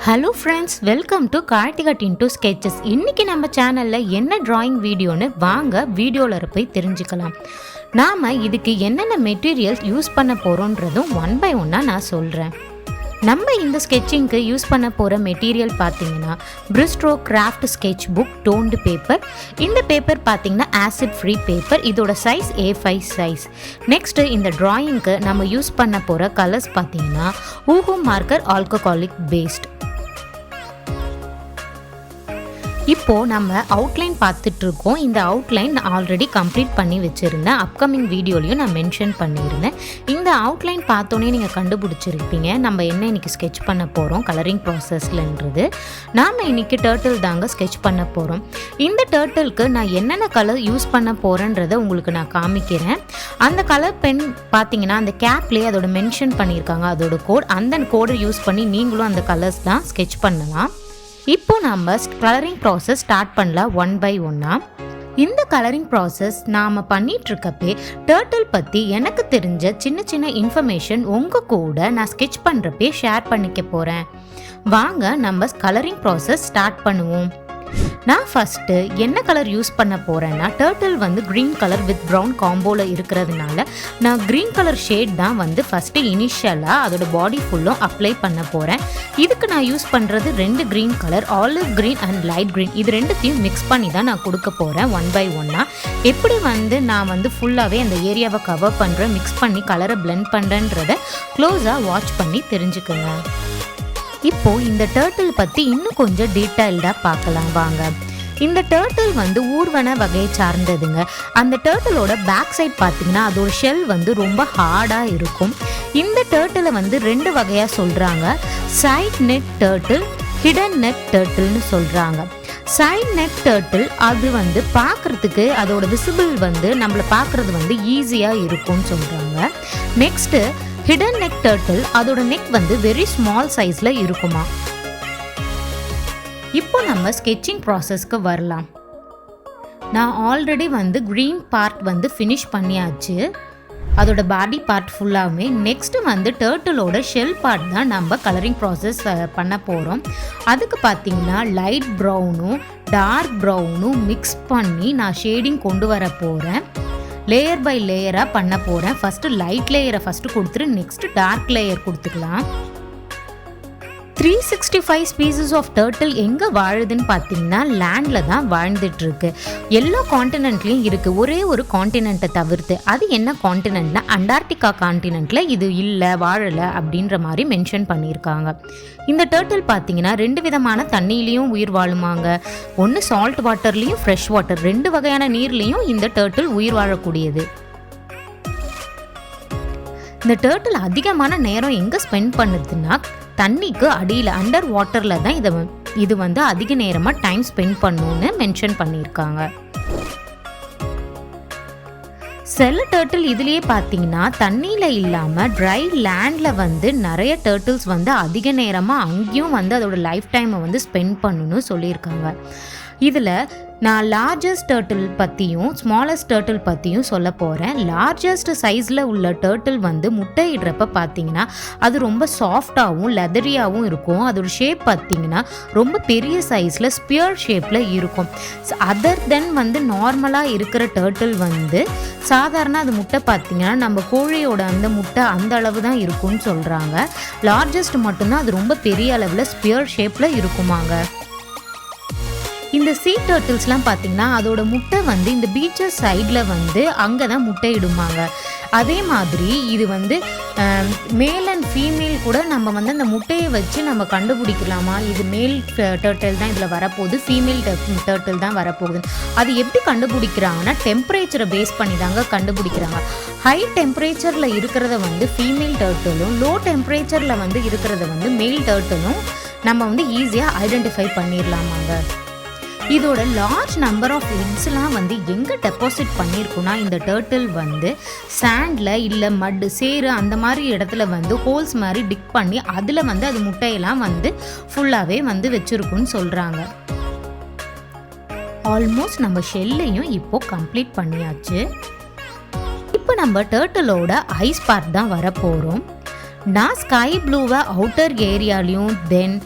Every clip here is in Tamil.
Hello friends, welcome to CartoonTurtle Sketches. இன்னைக்கு நம்ம சேனல்ல என்ன டிராயிங் வீடியோன்னு வாங்க வீடியோல போய் தெரிஞ்சுக்கலாம். நாம இதுக்கு என்னென்ன மெட்டீரியல்ஸ் யூஸ் பண்ண போறோம்ன்றதும் ஒன் பை ஒன்னா நான் சொல்றேன். நம்ம இந்த ஸ்கெட்சிங்க்கு யூஸ் பண்ண போகிற மெட்டீரியல் பார்த்தீங்கன்னா Brustro craft sketch book toned paper. இந்த பேப்பர் பார்த்தீங்கன்னா ஆசிட் ஃப்ரீ பேப்பர். இதோட சைஸ் A5 சைஸ். நெக்ஸ்ட்டு இந்த டிராயிங்க்கு நம்ம யூஸ் பண்ண போகிற கலர்ஸ் பார்த்தீங்கன்னா ஊஹூ மார்க்கர் ஆல்கஹாலிக் பேஸ்ட். இப்போது நம்ம அவுட்லைன் பார்த்துட்ருக்கோம். இந்த அவுட்லைன் நான் ஆல்ரெடி கம்ப்ளீட் பண்ணி வச்சுருந்தேன். அப்கமிங் வீடியோலையும் நான் மென்ஷன் பண்ணியிருந்தேன். இந்த அவுட்லைன் பார்த்தோன்னே நீங்கள் கண்டுபிடிச்சிருப்பீங்க நம்ம என்ன இன்றைக்கி ஸ்கெட்ச் பண்ண போகிறோம் கலரிங் ப்ராசஸ்லன்றது. நாம் இன்றைக்கி டர்ட்டில் தாங்க ஸ்கெட்ச் பண்ண போகிறோம். இந்த டர்ட்டிலுக்கு நான் என்னென்ன கலர் யூஸ் பண்ண போகிறேன்றதை உங்களுக்கு நான் காமிக்கிறேன். அந்த கலர் பென் பார்த்தீங்கன்னா அந்த கேப்லேயே அதோட மென்ஷன் பண்ணியிருக்காங்க அதோட கோட். அந்த கோடை யூஸ் பண்ணி நீங்களும் அந்த கலர்ஸ் தான் ஸ்கெட்ச் பண்ணலாம். இப்போ நம்ம கலரிங் ப்ராசஸ் ஸ்டார்ட் பண்ணலாம் ஒன் பை ஒன்னா. இந்த கலரிங் ப்ராசஸ் நாம் பண்ணிகிட்ருக்கப்பே டர்ட்டில் பற்றி எனக்கு தெரிஞ்ச சின்ன சின்ன இன்ஃபர்மேஷன் உங்கள் கூட நான் ஸ்கெட்ச் பண்ணுறப்பே ஷேர் பண்ணிக்க போகிறேன். வாங்க நம்ம கலரிங் ப்ராசஸ் ஸ்டார்ட் பண்ணுவோம். நான் ஃபஸ்ட்டு என்ன கலர் யூஸ் பண்ண போகிறேன்னா டர்ட்டில் வந்து க்ரீன் கலர் வித் ப்ரௌன் காம்போவில் இருக்கிறதுனால நான் க்ரீன் கலர் ஷேட் தான் வந்து ஃபஸ்ட்டு இனிஷியலாக அதோட பாடி ஃபுல்லும் அப்ளை பண்ண போகிறேன். இதுக்கு நான் யூஸ் பண்ணுறது 2 green colour, olive green and light green. இது ரெண்டுத்தையும் மிக்ஸ் பண்ணி தான் நான் கொடுக்க போகிறேன் ஒன் பை ஒன்னாக. எப்படி வந்து நான் வந்து ஃபுல்லாகவே அந்த ஏரியாவை கவர் பண்ணுறேன், மிக்ஸ் பண்ணி கலரை பிளெண்ட் பண்ணுறேன்றதை க்ளோஸாக வாட்ச் பண்ணி தெரிஞ்சுக்குங்க. இப்போது இந்த டர்ட்டில் பற்றி இன்னும் கொஞ்சம் டீட்டெயில்டாக பார்க்கலாம் வாங்க. இந்த டர்ட்டில் வந்து ஊர்வன வகையை சார்ந்ததுங்க. அந்த டர்ட்டிலோட பேக் சைட் பார்த்தீங்கன்னா அதோட ஷெல் வந்து ரொம்ப ஹார்டாக இருக்கும். இந்த டர்ட்டிலை வந்து 2 வகையாக சொல்கிறாங்க. Side neck turtle, hidden neck டர்ட்டில்னு சொல்கிறாங்க. சைட் நெக் டர்ட்டில் அது வந்து பார்க்குறதுக்கு அதோட விசிபிள் வந்து நம்மளை பார்க்குறது வந்து ஈஸியாக இருக்கும்னு சொல்கிறாங்க. நெக்ஸ்ட்டு ஹிடன் நெக் டர்ட்டில் அதோட நெக் வந்து வெரி ஸ்மால் சைஸில் இருக்குமா. இப்போ நம்ம ஸ்கெட்சிங் ப்ராசஸ்க்கு வரலாம். நான் ஆல்ரெடி வந்து க்ரீன் பார்ட் வந்து ஃபினிஷ் பண்ணியாச்சு, அதோட பாடி பார்ட் ஃபுல்லாகவே. நெக்ஸ்ட்டு வந்து டர்ட்டிலோட ஷெல் பார்ட் தான் நம்ம கலரிங் ப்ராசஸ் பண்ண போகிறோம். அதுக்கு பார்த்திங்கன்னா லைட் ப்ரௌனும் டார்க் ப்ரௌனும் மிக்ஸ் பண்ணி நான் ஷேடிங் கொண்டு வர போகிறேன். லேயர் பை லேயராக பண்ண போகிறேன். ஃபஸ்ட்டு லைட் லேயரை ஃபஸ்ட்டு கொடுத்துட்டு நெக்ஸ்ட்டு டார்க் லேயர் கொடுத்துக்கலாம். 365 ஸ்பீசிஸ் ஆஃப் டர்ட்டில் எங்கே வாழுதுன்னு பார்த்தீங்கன்னா லேண்டில் தான் வாழ்ந்துட்டுருக்கு. எல்லா காண்டினென்ட்லேயும் இருக்குது, ஒரே ஒரு காண்டினென்ட்டை தவிர்த்து. அது என்ன காண்டினென்ட்னா அண்டார்டிகா காண்டினென்ட்டில் இது இல்லை, வாழலை அப்படின்ற மாதிரி மென்ஷன் பண்ணியிருக்காங்க. இந்த டர்ட்டில் பார்த்தீங்கன்னா 2 விதமான தண்ணியிலையும் உயிர் வாழுமாங்க. ஒன்று சால்ட் வாட்டர்லேயும் ஃப்ரெஷ் வாட்டர், 2 வகையான நீர்லேயும் இந்த டர்ட்டில் உயிர் வாழக்கூடியது. இந்த டர்ட்டில் அதிகமான நேரம் எங்கே ஸ்பெண்ட் பண்ணுதுன்னா தண்ணிக்கு அடியில் அண்டர் வாட்டரில் தான் இது வந்து அதிக நேரமாக டைம் ஸ்பெண்ட் பண்ணணும்னு மென்ஷன் பண்ணியிருக்காங்க. சில டர்ட்டில் இதுலேயே பார்த்தீங்கன்னா தண்ணியில் இல்லாமல் ட்ரை லேண்டில் வந்து நிறைய டர்ட்டில்ஸ் வந்து அதிக நேரமாக அங்கேயும் வந்து அதோட லைஃப் டைமை வந்து ஸ்பெண்ட் பண்ணணும்னு சொல்லியிருக்காங்க. இதில் நான் லார்ஜஸ்ட் டர்ட்டில் பற்றியும் ஸ்மாலஸ்ட் டர்ட்டில் பற்றியும் சொல்ல போகிறேன். லார்ஜஸ்ட் சைஸில் உள்ள டர்ட்டில் வந்து முட்டையிடுறப்ப பார்த்தீங்கன்னா அது ரொம்ப சாஃப்டாகவும் லெதரியாகவும் இருக்கும். அதோட ஷேப் பார்த்தீங்கன்னா ரொம்ப பெரிய சைஸில் ஸ்பியர் ஷேப்பில் இருக்கும். அதர் தென் வந்து நார்மலாக இருக்கிற டர்ட்டில் வந்து சாதாரண அது முட்டை பார்த்தீங்கன்னா நம்ம கோழியோட அந்த முட்டை அந்த அளவு தான் இருக்கும்னு சொல்கிறாங்க. லார்ஜஸ்ட் மட்டும்தான் அது ரொம்ப பெரிய அளவில் ஸ்பியர் ஷேப்பில் இருக்குமாங்க. இந்த சீ டர்ட்டில்ஸ்லாம் பார்த்தீங்கன்னா அதோட முட்டை வந்து இந்த பீச்சஸ் சைடில் வந்து அங்கே தான் முட்டையிடுமாங்க. அதே மாதிரி இது வந்து மேல் அண்ட் ஃபீமேல் கூட நம்ம வந்து அந்த முட்டையை வச்சு நம்ம கண்டுபிடிக்கலாமா, இது மேல் டர்ட்டில் தான் இதில் வரப்போகுது, ஃபீமேல் டர்ட்டில் தான் வரப்போகுது. அது எப்படி கண்டுபிடிக்கிறாங்கன்னா டெம்பரேச்சரை பேஸ் பண்ணி தாங்க கண்டுபிடிக்கிறாங்க. ஹை டெம்பரேச்சரில் இருக்கிறத வந்து ஃபீமேல் டர்ட்டிலும், லோ டெம்பரேச்சரில் வந்து இருக்கிறத வந்து மேல் டர்ட்டிலும் நம்ம வந்து ஈஸியாக ஐடென்டிஃபை பண்ணிடலாமாங்க. இதோட லார்ஜ் நம்பர் ஆஃப் எக்ஸ்லாம் வந்து எங்கே டெபாசிட் பண்ணியிருக்குன்னா இந்த டர்ட்டில் வந்து சாண்டில் இல்லை மட்டு சேரு அந்த மாதிரி இடத்துல வந்து ஹோல்ஸ் மாதிரி டிக் பண்ணி அதில் வந்து அது முட்டையெல்லாம் வந்து ஃபுல்லாகவே வந்து வச்சுருக்குன்னு சொல்கிறாங்க. ஆல்மோஸ்ட் நம்ம ஷெல்லையும் இப்போது கம்ப்ளீட் பண்ணியாச்சு. இப்போ நம்ம டர்ட்டிலோட ஐஸ் பார்ட் தான் வரப்போகிறோம். நான் ஸ்கை ப்ளூவை அவுட்டர் ஏரியாலையும் தென்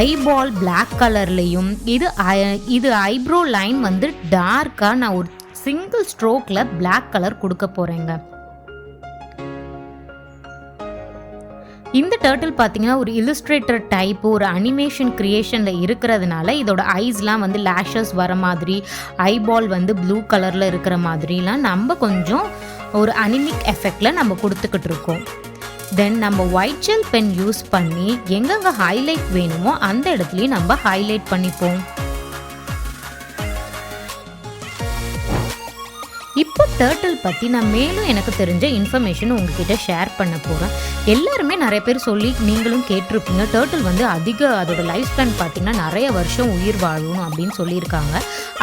ஐபால் பிளாக் கலர்லையும், இது ஐப்ரோ லைன் வந்து டார்க்காக நான் ஒரு சிங்கிள் ஸ்ட்ரோக்கில் பிளாக் கலர் கொடுக்க போகிறேங்க. இந்த டர்ட்டில் பார்த்தீங்கன்னா ஒரு இல்லுஸ்ட்ரேட்டர் டைப், ஒரு அனிமேஷன் கிரியேஷனில் இருக்கிறதுனால இதோட ஐஸ்லாம் வந்து லேஷஸ் வர மாதிரி, ஐபால் வந்து ப்ளூ கலரில் இருக்கிற மாதிரிலாம் நம்ம கொஞ்சம் ஒரு அனிமிக் எஃபெக்டில் நம்ம கொடுத்துக்கிட்டு இருக்கோம். தென் நம்ம ஒயிட் ஜெல் பென் யூஸ் பண்ணி எங்கெங்கே ஹைலைட் வேணுமோ அந்த இடத்துலையும் நம்ம ஹைலைட் பண்ணிப்போம். இப்போ டர்ட்டில் பற்றி நான் மேலும் எனக்கு தெரிஞ்ச இன்ஃபர்மேஷன் உங்ககிட்ட ஷேர் பண்ண போகிறேன். எல்லாருமே நிறைய பேர் சொல்லி நீங்களும் கேட்டிருப்பீங்க, டர்ட்டில் வந்து அதோட லைஃப் ஸ்பேன் பார்த்திங்கன்னா நிறைய வருஷம் உயிர் வாழணும் அப்படின்னு சொல்லியிருக்காங்க.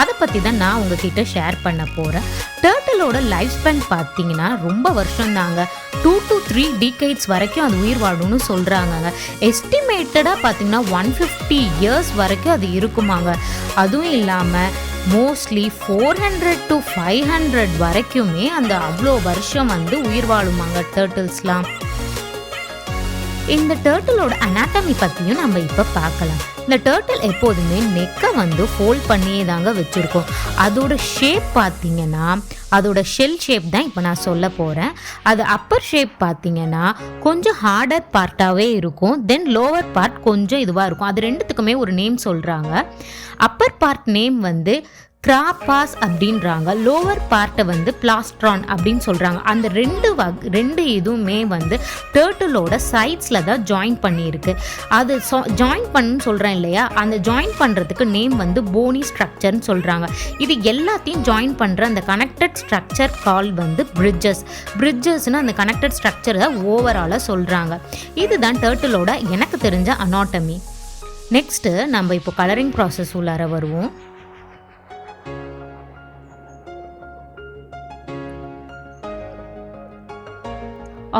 அதை பற்றி தான் நான் உங்ககிட்ட ஷேர் பண்ண போகிறேன். டர்ட்டிலோட லைஃப் ஸ்பேன் பார்த்திங்கன்னா ரொம்ப வருஷம் தாங்க, 2 to 3 decades வரைக்கும் அது உயிர் வாழணும்னு சொல்கிறாங்க. எஸ்டிமேட்டடாக பார்த்திங்கன்னா 150 years வரைக்கும் அது இருக்குமாங்க. அதுவும் இல்லாமல் மோஸ்ட்லி 400 to 500 வரைக்குமே அந்த அவ்வளோ வருஷம் வந்து உயிர் வாழுமாங்க டர்ட்டில்ஸ்லாம். இந்த டர்ட்டிலோட அனாட்டமி பற்றியும் நம்ம இப்போ பார்க்கலாம். இந்த டர்ட்டில் எப்போதுமே நெக்கை வந்து ஃபோல்ட் பண்ணியே தாங்க வச்சுருக்கோம். அதோட ஷேப் பார்த்திங்கன்னா அதோட ஷெல் ஷேப் தான் இப்போ நான் சொல்ல போகிறேன். அது அப்பர் ஷேப் பார்த்திங்கன்னா கொஞ்சம் ஹார்டர் பார்ட்டாகவே இருக்கும். தென் லோவர் பார்ட் கொஞ்சம் இதுவாக இருக்கும். அது ரெண்டுத்துக்குமே ஒரு நேம் சொல்கிறாங்க. அப்பர் பார்ட் நேம் வந்து கிராபாஸ் அப்படின்றாங்க, லோவர் பார்ட்டை வந்து பிளாஸ்ட்ரான் அப்படின்னு சொல்கிறாங்க. அந்த ரெண்டு இதுவுமே வந்து டர்ட்டிலோட சைட்ஸில் தான் ஜாயின் பண்ணியிருக்கு. அது ஜாயின் பண்ணுன்னு சொல்கிறேன் இல்லையா, அந்த ஜாயின் பண்ணுறதுக்கு நேம் வந்து போனி ஸ்ட்ரக்சர்னு சொல்கிறாங்க. இது எல்லாத்தையும் ஜாயின் பண்ணுற அந்த கனெக்டட் ஸ்ட்ரக்சர் கால் வந்து பிரிட்ஜஸ்னு அந்த கனெக்டட் ஸ்ட்ரக்சரை ஓவராலாக சொல்கிறாங்க. இதுதான் டர்ட்டிலோட எனக்கு தெரிஞ்ச அனாட்டமி. நெக்ஸ்ட்டு நம்ம இப்போ கலரிங் ப்ராசஸ் உள்ளார வருவோம்.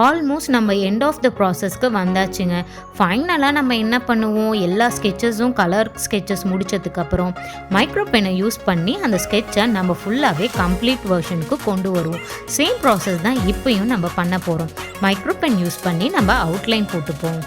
ஆல்மோஸ்ட் நம்ம எண்ட் ஆஃப் த ப்ராசஸ்க்கு வந்தாச்சுங்க. ஃபைனலாக நம்ம என்ன பண்ணுவோம், எல்லா ஸ்கெச்சஸும் கலர் ஸ்கெச்சஸ் முடித்ததுக்கப்புறம் மைக்ரோ பெனை யூஸ் பண்ணி அந்த ஸ்கெட்சை நம்ம ஃபுல்லாகவே கம்ப்ளீட் வெர்ஷனுக்கு கொண்டு வருவோம். சேம் ப்ராசஸ் தான் இப்போயும் நம்ம பண்ண போகிறோம். மைக்ரோ பென் யூஸ் பண்ணி நம்ம அவுட்லைன் போட்டுப்போம்.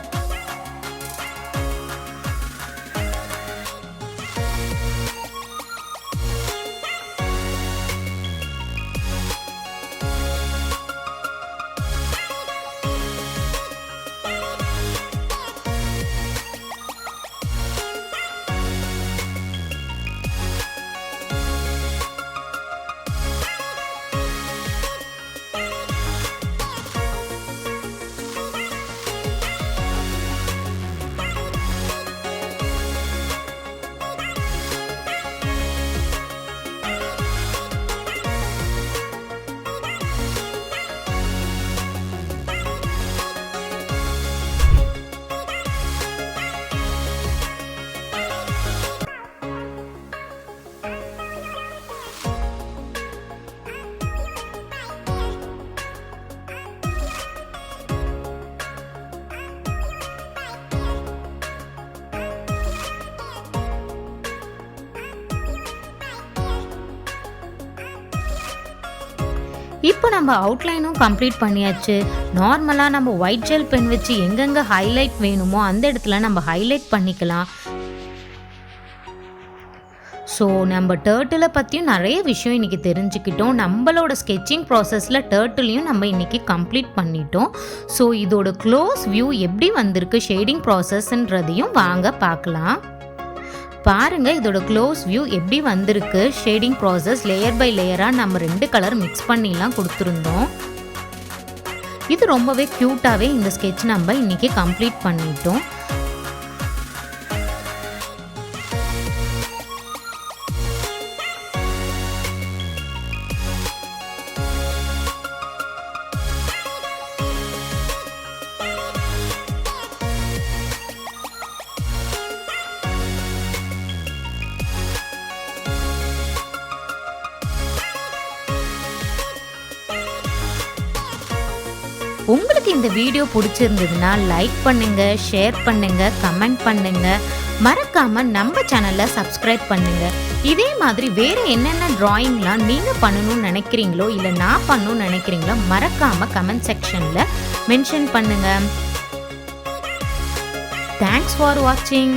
இப்போ நம்ம அவுட்லைனும் கம்ப்ளீட் பண்ணியாச்சு. நார்மலாக நம்ம ஒயிட் ஜெல் பென் வச்சு எங்கெங்கே ஹைலைட் வேணுமோ அந்த இடத்துல நம்ம ஹைலைட் பண்ணிக்கலாம். ஸோ நம்ம டர்ட்டிலை பற்றியும் நிறைய விஷயம் இன்றைக்கி தெரிஞ்சுக்கிட்டோம். நம்மளோட ஸ்கெட்சிங் ப்ராசஸில் டர்ட்டிலையும் நம்ம இன்றைக்கி கம்ப்ளீட் பண்ணிட்டோம். ஸோ இதோட க்ளோஸ் வியூ எப்படி வந்திருக்கு ஷேடிங் ப்ராசஸ்ன்றதையும் வாங்க பார்க்கலாம். பாருங்கள், இதோட க்ளோஸ் வியூ எப்படி வந்திருக்கு. ஷேடிங் ப்ராசஸ் லேயர் பை லேயராக நம்ம 2 கலர் மிக்ஸ் பண்ணிலாம் கொடுத்துருந்தோம். இது ரொம்பவே க்யூட்டாகவே இந்த ஸ்கெட்ச் நம்ம இன்றைக்கி கம்ப்ளீட் பண்ணிட்டோம். உங்களுக்கு இந்த வீடியோ பிடிச்சிருந்ததுன்னா லைக் பண்ணுங்க, ஷேர் பண்ணுங்க, கமெண்ட் பண்ணுங்க. மறக்காம நம்ம சேனலை சப்ஸ்கிரைப் பண்ணுங்க. இதே மாதிரி வேற என்னென்ன டிராயிங்லாம் நீங்க பண்ணணும்னு நினைக்கிறீங்களோ இல்லை நான் பண்ணணும்னு நினைக்கிறீங்களோ மறக்காம கமெண்ட் செக்ஷன்ல மென்ஷன் பண்ணுங்க. தேங்க்ஸ் ஃபார் வாட்சிங்.